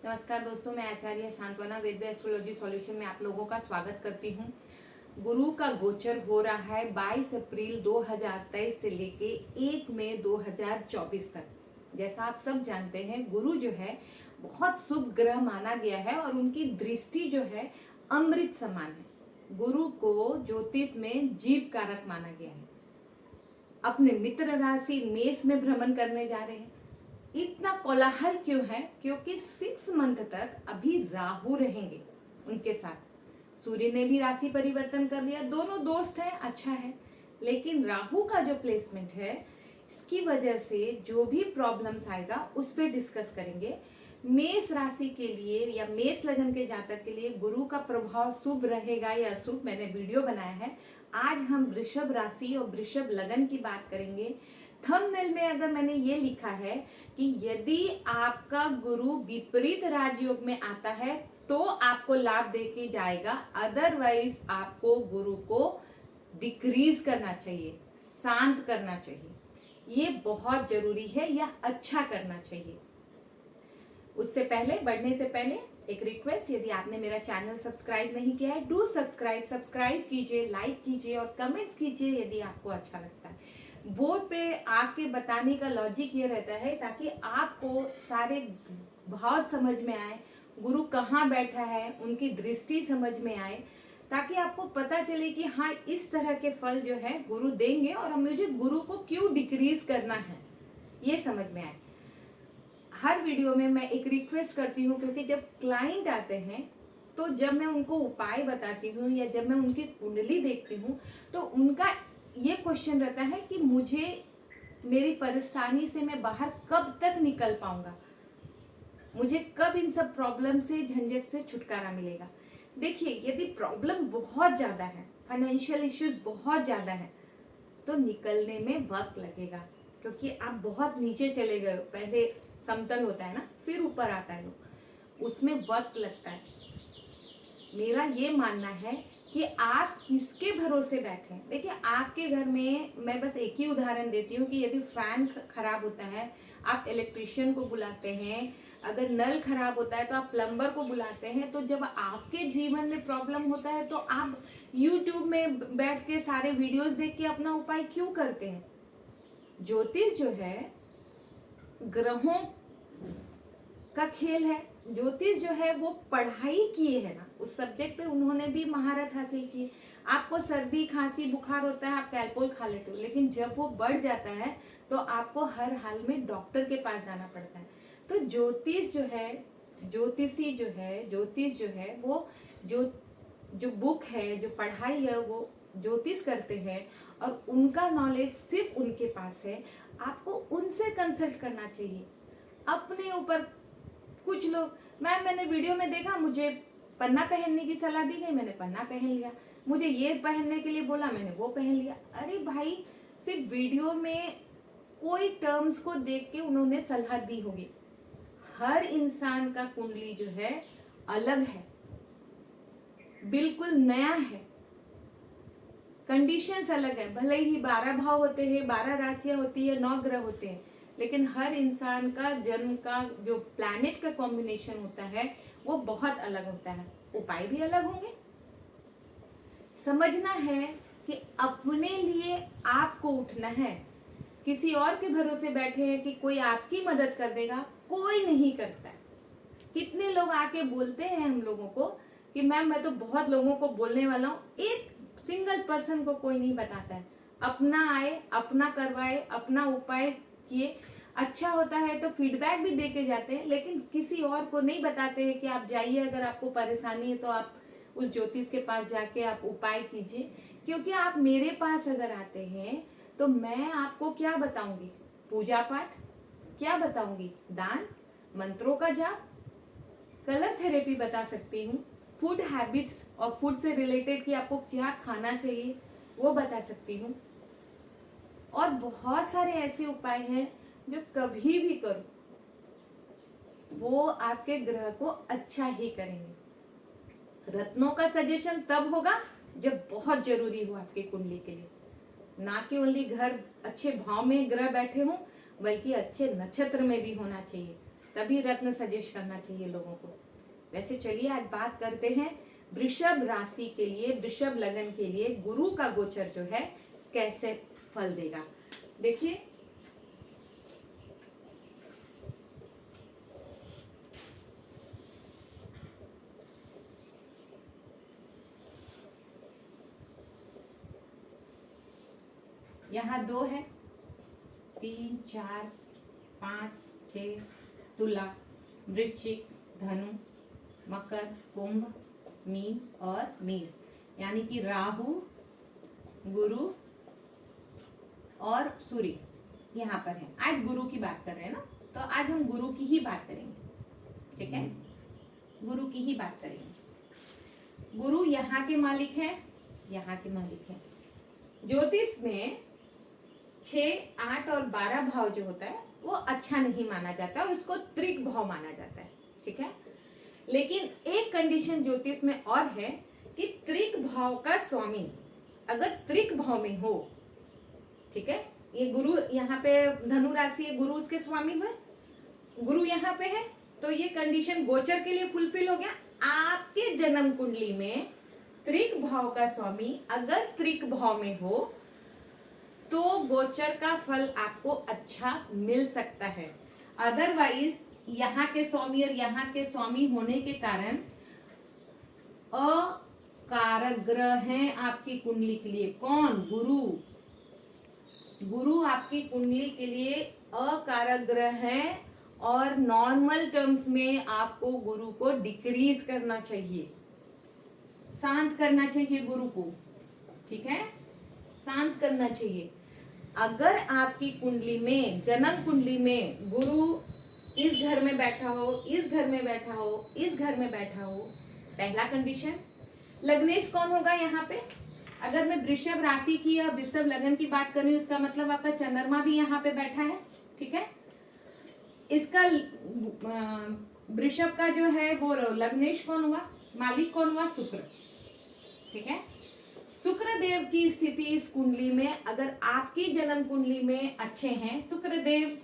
नमस्कार दोस्तों, मैं आचार्य सांत्वना वेद एस्ट्रोलॉजी सॉल्यूशन में आप लोगों का स्वागत करती हूँ। गुरु का गोचर हो रहा है 22 अप्रैल 2023 से लेके 1 मई 2024 तक। जैसा आप सब जानते हैं, गुरु जो है बहुत शुभ ग्रह माना गया है और उनकी दृष्टि जो है अमृत समान है। गुरु को ज्योतिष में जीव कारक माना गया है। अपने मित्र राशि मेष में भ्रमण करने जा रहे हैं। इतना कोलाहल क्यों है? क्योंकि 6 मंथ तक अभी राहु रहेंगे उनके साथ। सूर्य ने भी राशि परिवर्तन कर लिया, दोनों दोस्त हैं, अच्छा है। लेकिन राहु का जो प्लेसमेंट है, इसकी वजह से जो भी प्रॉब्लम्स आएगा उस पर डिस्कस करेंगे। मेष राशि के लिए या मेष लगन के जातक के लिए गुरु का प्रभाव शुभ रहेगा या अशुभ, मैंने वीडियो बनाया है। आज हम वृषभ राशि और वृषभ लगन की बात करेंगे। थंबनेल में अगर मैंने ये लिखा है कि यदि आपका गुरु विपरीत राजयोग में आता है तो आपको लाभ देके जाएगा, अदरवाइज आपको गुरु को डिक्रीज करना चाहिए, शांत करना चाहिए। ये बहुत जरूरी है या अच्छा करना चाहिए। उससे पहले, बढ़ने से पहले एक रिक्वेस्ट, यदि आपने मेरा चैनल सब्सक्राइब नहीं किया है, डू सब्सक्राइब कीजिए, लाइक कीजिए और कमेंट्स कीजिए यदि आपको अच्छा लगता है। बोर्ड पे आके बताने का लॉजिक ये रहता है ताकि आपको सारे भाव समझ में आए, गुरु कहाँ बैठा है, उनकी दृष्टि समझ में आए, ताकि आपको पता चले कि हाँ, इस तरह के फल जो है गुरु देंगे और मुझे गुरु को क्यों डिक्रीज करना है, ये समझ में आए। हर वीडियो में मैं एक रिक्वेस्ट करती हूँ, क्योंकि जब क्लाइंट आते हैं तो जब मैं उनको उपाय बताती हूँ या जब मैं उनकी कुंडली देखती हूँ तो उनका ये क्वेश्चन रहता है कि मुझे मेरी परेशानी से मैं बाहर कब तक निकल पाऊंगा, मुझे कब इन सब प्रॉब्लम से, झंझट से छुटकारा मिलेगा। देखिए, यदि प्रॉब्लम बहुत ज्यादा है, फाइनेंशियल इश्यूज बहुत ज्यादा है, तो निकलने में वक्त लगेगा, क्योंकि आप बहुत नीचे चले गए। पहले समतल होता है ना, फिर ऊपर आता है लोग, उसमें वक्त लगता है। मेरा ये मानना है कि आप किसके भरोसे बैठे। देखिए, आपके घर में मैं बस एक ही उदाहरण देती हूँ कि यदि फैन खराब होता है आप इलेक्ट्रिशियन को बुलाते हैं, अगर नल खराब होता है तो आप प्लम्बर को बुलाते हैं। तो जब आपके जीवन में प्रॉब्लम होता है तो आप यूट्यूब में बैठ के सारे वीडियोस देख के अपना उपाय क्यों करते हैं? ज्योतिष जो है ग्रहों का खेल है। ज्योतिष जो है वो पढ़ाई किए है ना, उस सब्जेक्ट पे उन्होंने भी महारत हासिल की। आपको सर्दी खांसी बुखार होता है, आप कैलपोल खा लेते हो, लेकिन जब वो बढ़ जाता है तो आपको हर हाल में डॉक्टर के पास जाना पड़ता है। तो ज्योतिष जो है, ज्योतिष जो है वो जो बुक है, जो पढ़ाई है, वो ज्योतिष करते हैं और उनका नॉलेज सिर्फ उनके पास है। आपको उनसे कंसल्ट करना चाहिए। अपने ऊपर कुछ लोग, मैंने वीडियो में देखा, मुझे पन्ना पहनने की सलाह दी गई, मैंने पन्ना पहन लिया, मुझे ये पहनने के लिए बोला, मैंने वो पहन लिया। अरे भाई, सिर्फ वीडियो में कोई टर्म्स को देख के उन्होंने सलाह दी होगी। हर इंसान का कुंडली जो है अलग है, बिल्कुल नया है, कंडीशंस अलग है। भले ही 12 भाव होते हैं, 12 राशियां होती है, 9 ग्रह होते हैं, लेकिन हर इंसान का जन्म का जो प्लैनेट का कॉम्बिनेशन होता है वो बहुत अलग होता है। उपाय भी अलग होंगे। समझना है कि अपने लिए आपको उठना है। किसी और के भरोसे बैठे हैं कि कोई आपकी मदद कर देगा, कोई नहीं करता है। कितने लोग आके बोलते हैं हम लोगों को कि मैम मैं तो बहुत लोगों को बोलने वाला हूँ, एक सिंगल पर्सन को कोई नहीं बताता है। अपना आए, अपना करवाए, अपना उपाय किए, अच्छा होता है तो फीडबैक भी दे के जाते हैं, लेकिन किसी और को नहीं बताते हैं कि आप जाइए, अगर आपको परेशानी है तो आप उस ज्योतिष के पास जाके आप उपाय कीजिए। क्योंकि आप मेरे पास अगर आते हैं तो मैं आपको क्या बताऊंगी? पूजा पाठ क्या बताऊंगी? दान, मंत्रों का जाप, कलर थेरेपी बता सकती हूँ, फूड हैबिट्स और फूड से रिलेटेड कि आपको क्या खाना चाहिए वो बता सकती हूँ, और बहुत सारे ऐसे उपाय हैं जो कभी भी करो वो आपके ग्रह को अच्छा ही करेंगे। रत्नों का सजेशन तब होगा जब बहुत जरूरी हो आपके कुंडली के लिए, ना कि ओनली घर अच्छे भाव में ग्रह बैठे हों, बल्कि अच्छे नक्षत्र में भी होना चाहिए। तभी रत्न सजेस्ट करना चाहिए लोगों को। वैसे चलिए आज बात करते हैं वृषभ राशि के लिए, वृषभ लगन के लिए गुरु का गोचर जो है कैसे फल देगा। देखिए यहाँ 2 है, 3, 4, 5, 6, तुला, वृश्चिक, धनु, मकर, कुंभ, मीन और मेष, यानी कि राहु, गुरु और सूर्य यहाँ पर है। आज गुरु की बात कर रहे हैं ना, तो आज हम गुरु की ही बात करेंगे, ठीक है, गुरु की ही बात करेंगे। गुरु यहाँ के मालिक है, यहाँ के मालिक है। ज्योतिष में 6, 8 और 12 भाव जो होता है वो अच्छा नहीं माना जाता, उसको त्रिक भाव माना जाता है, ठीक है। लेकिन एक कंडीशन ज्योतिष में और है कि त्रिक भाव का स्वामी अगर त्रिक भाव में हो, ठीक है, ये गुरु यहाँ पे धनु राशि है, गुरु उसके स्वामी हुए, गुरु यहाँ पे है, तो ये कंडीशन गोचर के लिए फुलफिल हो गया। आपके जन्म कुंडली में त्रिक भाव का स्वामी अगर त्रिक भाव में हो तो गोचर का फल आपको अच्छा मिल सकता है। अदरवाइज यहाँ के स्वामी और यहाँ के स्वामी होने के कारण अकारक ग्रह हैं आपकी कुंडली के लिए। कौन? गुरु। गुरु आपकी कुंडली के लिए अकारक ग्रह है और नॉर्मल टर्म्स में आपको गुरु को डिक्रीज करना चाहिए, शांत करना चाहिए गुरु को, ठीक है, शांत करना चाहिए। अगर आपकी कुंडली में, जन्म कुंडली में गुरु इस घर में बैठा हो, इस घर में बैठा हो, इस घर में बैठा हो, पहला कंडीशन। लग्नेश कौन होगा यहाँ पे? अगर मैं वृषभ राशि की या वृषभ लगन की बात कर रही हूँ, इसका मतलब आपका चंद्रमा भी यहाँ पे बैठा है, ठीक है। इसका वृषभ का जो है वो लग्नेश कौन हुआ, मालिक कौन हुआ? शुक्र, ठीक है। शुक्र देव की स्थिति इस कुंडली में अगर आपकी जन्म कुंडली में अच्छे हैं, शुक्र देव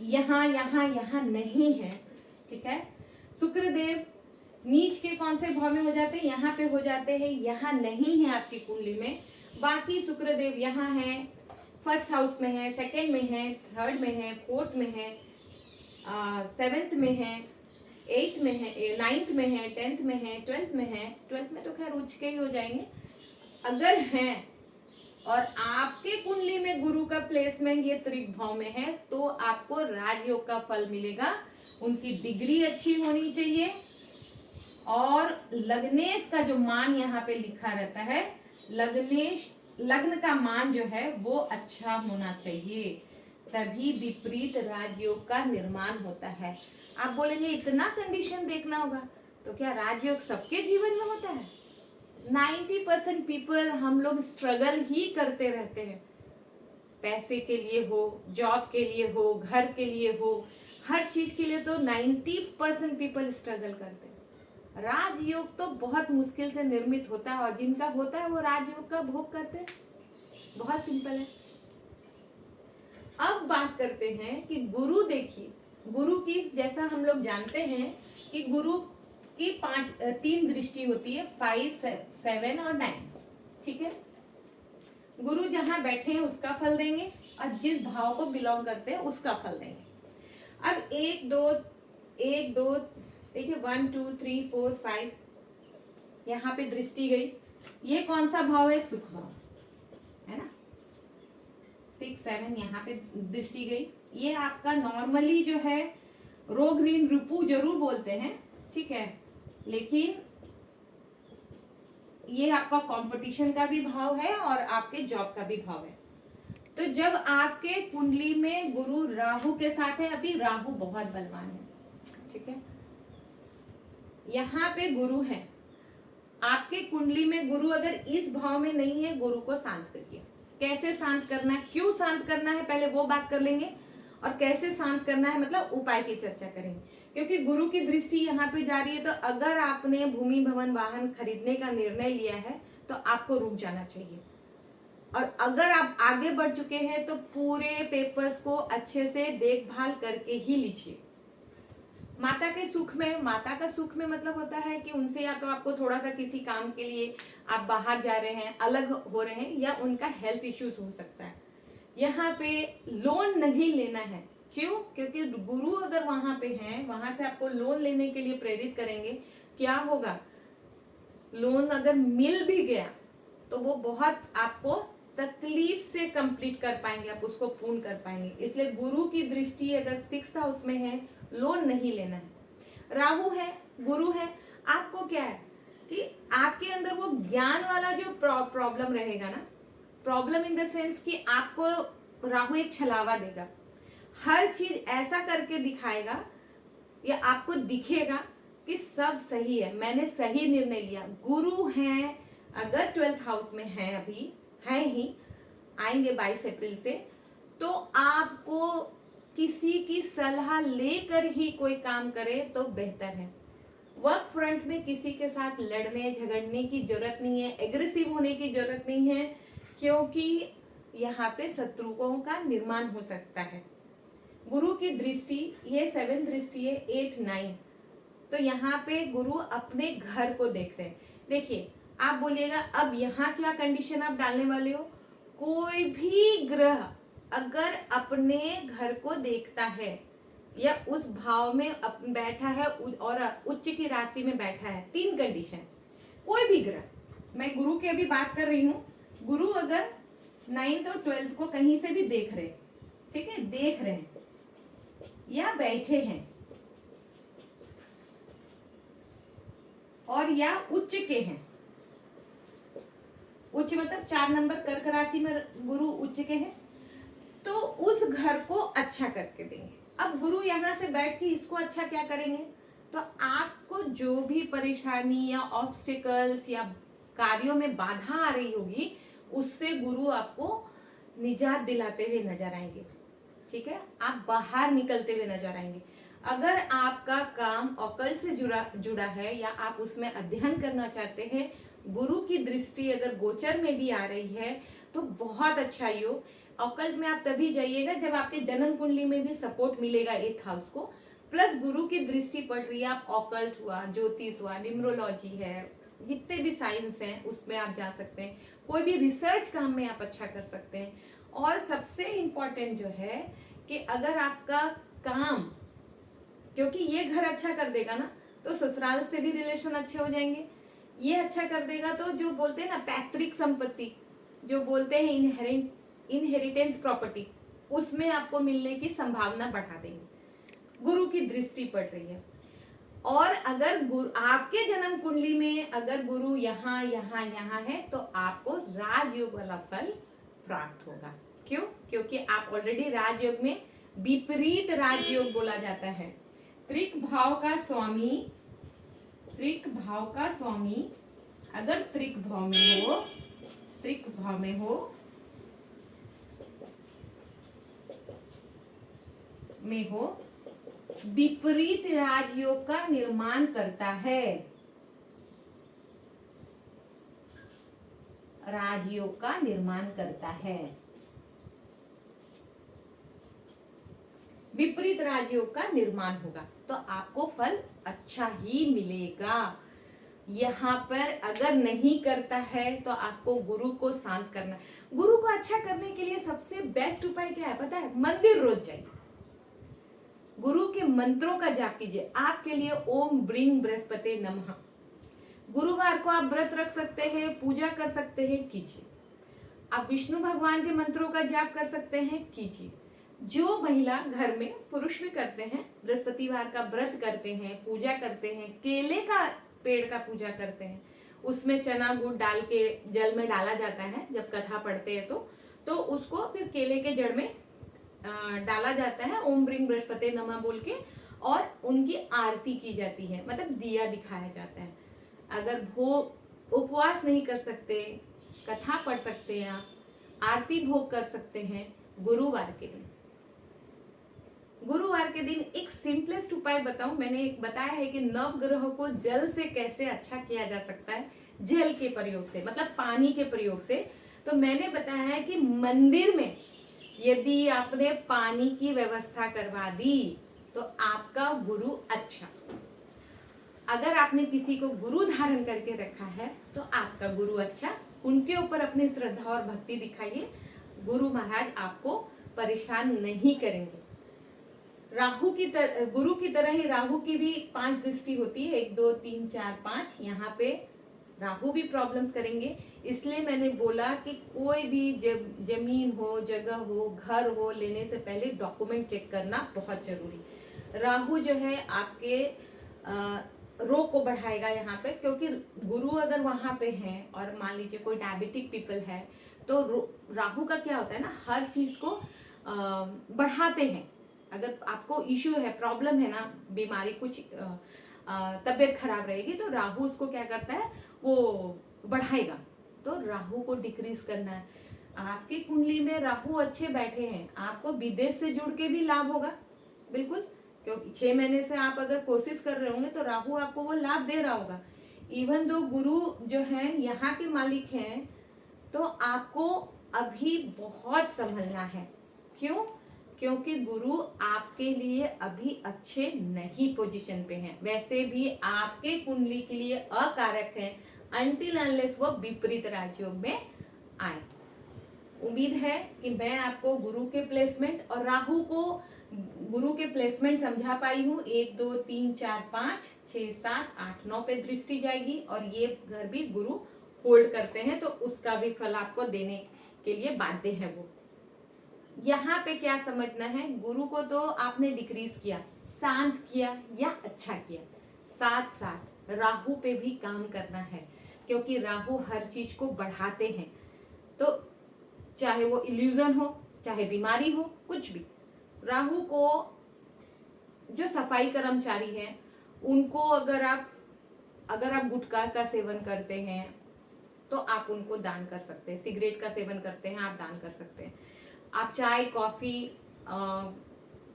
यहाँ यहाँ यहाँ नहीं है, ठीक है। शुक्र देव नीच के कौन से भाव में हो जाते हैं? यहाँ पे हो जाते हैं, यहाँ नहीं है आपकी कुंडली में। बाकी शुक्र देव यहाँ है, फर्स्ट हाउस में है, सेकंड में है, थर्ड में है, फोर्थ में है, 7th में है, 8th में है, 9th में है, 10th में है, 12th में है। 12th में तो खैर उच्च के ही हो जाएंगे। अगर हैं और आपके कुंडली में गुरु का प्लेसमेंट ये त्रिक भाव में है तो आपको राजयोग का फल मिलेगा। उनकी डिग्री अच्छी होनी चाहिए और लग्नेश का जो मान यहाँ पे लिखा रहता है, लग्नेश लग्न का मान जो है वो अच्छा होना चाहिए, तभी विपरीत राजयोग का निर्माण होता है। आप बोलेंगे इतना कंडीशन देखना होगा, तो क्या राजयोग सबके जीवन में होता है? 90% पीपल हम लोग स्ट्रगल ही करते रहते हैं, पैसे के लिए हो, जॉब के लिए हो, घर के लिए हो, हर चीज के लिए तो 90% पीपल स्ट्रगल करते हैं। राजयोग तो बहुत मुश्किल से निर्मित होता है और जिनका होता है वो राजयोग का भोग करते हैं। बहुत सिंपल है। अब बात करते हैं कि गुरु, देखिए गुरु की, जैसा हम लोग जानते हैं कि गुरु की 3 दृष्टि होती है, 5, 7 और 9, ठीक है। गुरु जहां बैठे हैं उसका फल देंगे और जिस भाव को बिलोंग करते हैं उसका फल देंगे। अब 1 2 देखिए 1 2 3 4 5 यहाँ पे दृष्टि गई। ये कौन सा भाव है? सुख भाव है ना। 6 7 यहाँ पे दृष्टि गई। ये आपका नॉर्मली जो है रोग ऋण रिपु जरूर बोलते हैं, ठीक है, लेकिन ये आपका कंपटीशन का भी भाव है और आपके जॉब का भी भाव है। तो जब आपके कुंडली में गुरु राहु के साथ है, अभी राहु बहुत बलवान है, ठीक है, यहाँ पे गुरु है। आपके कुंडली में गुरु अगर इस भाव में नहीं है, गुरु को शांत करिए। कैसे शांत करना है, क्यों शांत करना है, पहले वो बात कर लेंगे, और कैसे शांत करना है मतलब उपाय की चर्चा करेंगे। क्योंकि गुरु की दृष्टि यहाँ पे जा रही है, तो अगर आपने भूमि भवन वाहन खरीदने का निर्णय लिया है तो आपको रुक जाना चाहिए, और अगर आप आगे बढ़ चुके हैं तो पूरे पेपर्स को अच्छे से देखभाल करके ही लीजिए, माता का सुख में मतलब होता है कि उनसे या तो आपको थोड़ा सा किसी काम के लिए आप बाहर जा रहे हैं, अलग हो रहे हैं, या उनका हेल्थ इश्यूज हो सकता है। यहाँ पे लोन नहीं लेना है। क्यों? क्योंकि गुरु अगर वहां पे हैं, वहां से आपको लोन लेने के लिए प्रेरित करेंगे। क्या होगा? लोन अगर मिल भी गया तो वो बहुत आपको तकलीफ से कंप्लीट कर पाएंगे, आप उसको पूर्ण कर पाएंगे। इसलिए गुरु की दृष्टि अगर 6th हाउस में है, लोन नहीं लेना है। राहु है, गुरु है, आपको क्या है कि आपके अंदर वो ज्ञान वाला जो प्रॉब्लम रहेगा ना, प्रॉब्लम इन द सेंस कि आपको राहु एक छलावा देगा, हर चीज ऐसा करके दिखाएगा या आपको दिखेगा कि सब सही है, मैंने सही निर्णय लिया। गुरु हैं, अगर 12th हाउस में है, अभी है ही, आएंगे 22 अप्रैल से, तो आपको किसी की सलाह लेकर ही कोई काम करे तो बेहतर है। वर्क फ्रंट में किसी के साथ लड़ने झगड़ने की जरूरत नहीं है, एग्रेसिव होने की जरूरत नहीं है, क्योंकि यहाँ पे शत्रुओं का निर्माण हो सकता है। गुरु की दृष्टि, ये 7th दृष्टि है, 8, 9, तो यहाँ पे गुरु अपने घर को देख रहे हैं। देखिए, आप बोलिएगा अब यहाँ क्या कंडीशन आप डालने वाले हो? कोई भी ग्रह अगर अपने घर को देखता है या उस भाव में बैठा है और उच्च की राशि में बैठा है, 3 कंडीशन। कोई भी ग्रह, मैं गुरु की अभी बात कर रही हूँ, गुरु अगर 9th और 12th को कहीं से भी देख रहे, ठीक है, देख रहे हैं या बैठे हैं और या उच्च के हैं, उच्च मतलब 4 नंबर कर्क राशि में गुरु उच्च के हैं, तो उस घर को अच्छा करके देंगे। अब गुरु यहाँ से बैठ के इसको अच्छा क्या करेंगे? तो आपको जो भी परेशानी या ऑब्स्टिकल्स या कार्यों में बाधा आ रही होगी, उससे गुरु आपको निजात दिलाते हुए नजर आएंगे। ठीक है, आप बाहर निकलते हुए नजर आएंगे। अगर आपका काम ऑकल्ट से जुड़ा है या आप उसमें अध्ययन करना चाहते हैं, गुरु की दृष्टि अगर गोचर में भी आ रही है तो बहुत अच्छा योग। ऑकल्ट में आप तभी जाइएगा जब आपके जन्म कुंडली में भी सपोर्ट मिलेगा 8th हाउस को, प्लस गुरु की दृष्टि पड़ रही है। आप ऑकल्ट हुआ, ज्योतिष हुआ, न्यूमरोलॉजी है, जितने भी साइंस हैं उसमें आप जा सकते हैं। कोई भी रिसर्च काम में आप अच्छा कर सकते हैं। और सबसे इम्पोर्टेंट जो है कि अगर आपका काम, क्योंकि ये घर अच्छा कर देगा ना, तो ससुराल से भी रिलेशन अच्छे हो जाएंगे। ये अच्छा कर देगा तो जो बोलते हैं ना पैतृक संपत्ति, जो बोलते हैं इनहेरिटेंस प्रॉपर्टी, उसमें आपको मिलने की संभावना बढ़ा देंगे। गुरु की दृष्टि पड़ रही है। और अगर आपके जन्म कुंडली में अगर गुरु यहाँ यहाँ यहाँ है तो आपको राजयोग वाला फल प्राप्त होगा। क्यों? क्योंकि आप ऑलरेडी राजयोग में, विपरीत राजयोग बोला जाता है। त्रिक भाव का स्वामी अगर त्रिक भाव में हो विपरीत राजयोग का निर्माण करता है। राजयोग का निर्माण करता है, विपरीत राजयोग का निर्माण होगा तो आपको फल अच्छा ही मिलेगा। यहाँ पर अगर नहीं करता है तो आपको गुरु को शांत करना। गुरु को अच्छा करने के लिए सबसे बेस्ट उपाय क्या है पता है? मंदिर रोज जाइए, गुरु के मंत्रों का जाप कीजिए। आपके लिए ओम ब्रींग बृहस्पति नमः, गुरुवार को आप व्रत रख सकते हैं, पूजा कर सकते हैं, कीजिए। आप विष्णु भगवान के मंत्रों का जाप कर सकते हैं, कीजिए। जो महिला घर में, पुरुष भी करते हैं, बृहस्पतिवार का व्रत करते हैं, पूजा करते हैं, केले का पेड़ का पूजा करते हैं, उसमें चना गुड़ डाल के जल में डाला जाता है जब कथा पढ़ते हैं तो उसको फिर केले के जड़ में डाला जाता है, ओम ब्रींग बृहस्पति नमः बोल के, और उनकी आरती की जाती है, मतलब दिया दिखाया जाता है। अगर भोग उपवास नहीं कर सकते, कथा पढ़ सकते हैं, आप आरती भोग कर सकते हैं। गुरुवार के दिन एक सिंपलेस्ट उपाय बताऊं, मैंने एक बताया है कि नवग्रह को जल से कैसे अच्छा किया जा सकता है, जल के प्रयोग से, मतलब पानी के प्रयोग से। तो मैंने बताया है कि मंदिर में यदि आपने पानी की व्यवस्था करवा दी तो आपका गुरु अच्छा। अगर आपने किसी को गुरु धारण करके रखा है तो आपका गुरु अच्छा, उनके ऊपर अपनी श्रद्धा और भक्ति दिखाइए, गुरु महाराज आपको परेशान नहीं करेंगे। गुरु की तरह ही राहु की भी 5 दृष्टि होती है, 1 2 3 4 5। यहाँ पे राहु भी प्रॉब्लम्स करेंगे, इसलिए मैंने बोला कि कोई भी जमीन हो, जगह हो, घर हो, लेने से पहले डॉक्यूमेंट चेक करना बहुत जरूरी। राहु जो है आपके रोग को बढ़ाएगा यहाँ पे, क्योंकि गुरु अगर वहां पे है और मान लीजिए कोई डायबिटिक पीपल है तो राहु का क्या होता है ना, हर चीज को बढ़ाते हैं। अगर आपको इश्यू है, प्रॉब्लम है ना, बीमारी कुछ तबीयत खराब रहेगी तो राहु उसको क्या करता है, वो बढ़ाएगा। तो राहु को डिक्रीज करना है। आपकी कुंडली में राहु अच्छे बैठे हैं, आपको विदेश से जुड़ के भी लाभ होगा बिल्कुल, क्योंकि 6 महीने से आप अगर कोशिश कर रहे होंगे तो राहु आपको वो लाभ दे रहा होगा। इवन दो गुरु जो है यहाँ के मालिक हैं, तो आपको अभी बहुत संभलना है। क्यों? क्योंकि गुरु आपके लिए अभी अच्छे नहीं पोजीशन पे हैं। वैसे भी आपके कुंडली के लिए अकारक है अनटिल अनलेस वो विपरीत राजयोग में आए। उम्मीद है कि मैं आपको गुरु के प्लेसमेंट और राहु को गुरु के प्लेसमेंट समझा पाई हूँ। 1 2 3 4 5 6 7 8 9 पे दृष्टि जाएगी और ये घर भी गुरु होल्ड करते हैं, तो उसका भी फल आपको देने के लिए बाध्य है। वो यहाँ पे क्या समझना है, गुरु को तो आपने डिक्रीज किया, शांत किया या अच्छा किया, साथ साथ राहु पे भी काम करना है, क्योंकि राहु हर चीज को बढ़ाते हैं। तो चाहे वो इल्यूजन हो, चाहे बीमारी हो, कुछ भी, राहु को जो सफाई कर्मचारी हैं उनको अगर आप गुटखा का सेवन करते हैं तो आप उनको दान कर सकते हैं। सिगरेट का सेवन करते हैं, आप दान कर सकते हैं। आप चाय, कॉफी,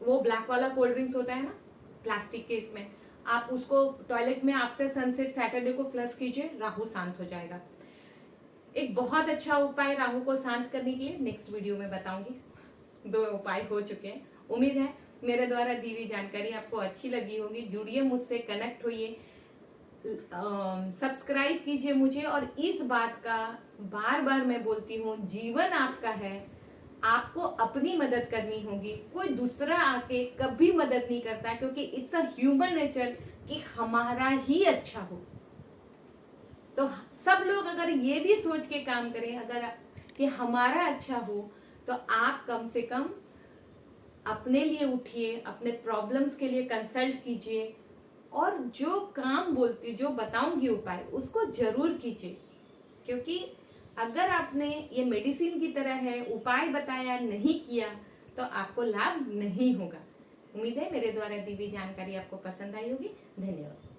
वो ब्लैक वाला कोल्ड ड्रिंक्स होता है ना प्लास्टिक के, इसमें आप उसको टॉयलेट में आफ्टर सनसेट सैटरडे को फ्लश कीजिए, राहु शांत हो जाएगा। एक बहुत अच्छा उपाय राहु को शांत करने के लिए नेक्स्ट वीडियो में बताऊंगी। 2 उपाय हो चुके हैं। उम्मीद है मेरे द्वारा दी हुई जानकारी आपको अच्छी लगी होगी। जुड़िए मुझसे, कनेक्ट होइए, सब्सक्राइब कीजिए मुझे। और इस बात का बार बार मैं बोलती हूँ, जीवन आपका है, आपको अपनी मदद करनी होगी। कोई दूसरा आके कभी मदद नहीं करता, क्योंकि इट्स अ ह्यूमन नेचर कि हमारा ही अच्छा हो। तो सब लोग अगर ये भी सोच के काम करें अगर कि हमारा अच्छा हो, तो आप कम से कम अपने लिए उठिए, अपने प्रॉब्लम्स के लिए कंसल्ट कीजिए, और जो काम बोलती, जो बताऊंगी उपाय, उसको जरूर कीजिए। क्योंकि अगर आपने ये मेडिसिन की तरह है, उपाय बताया नहीं किया, तो आपको लाभ नहीं होगा। उम्मीद है मेरे द्वारा दी हुई जानकारी आपको पसंद आई होगी। धन्यवाद।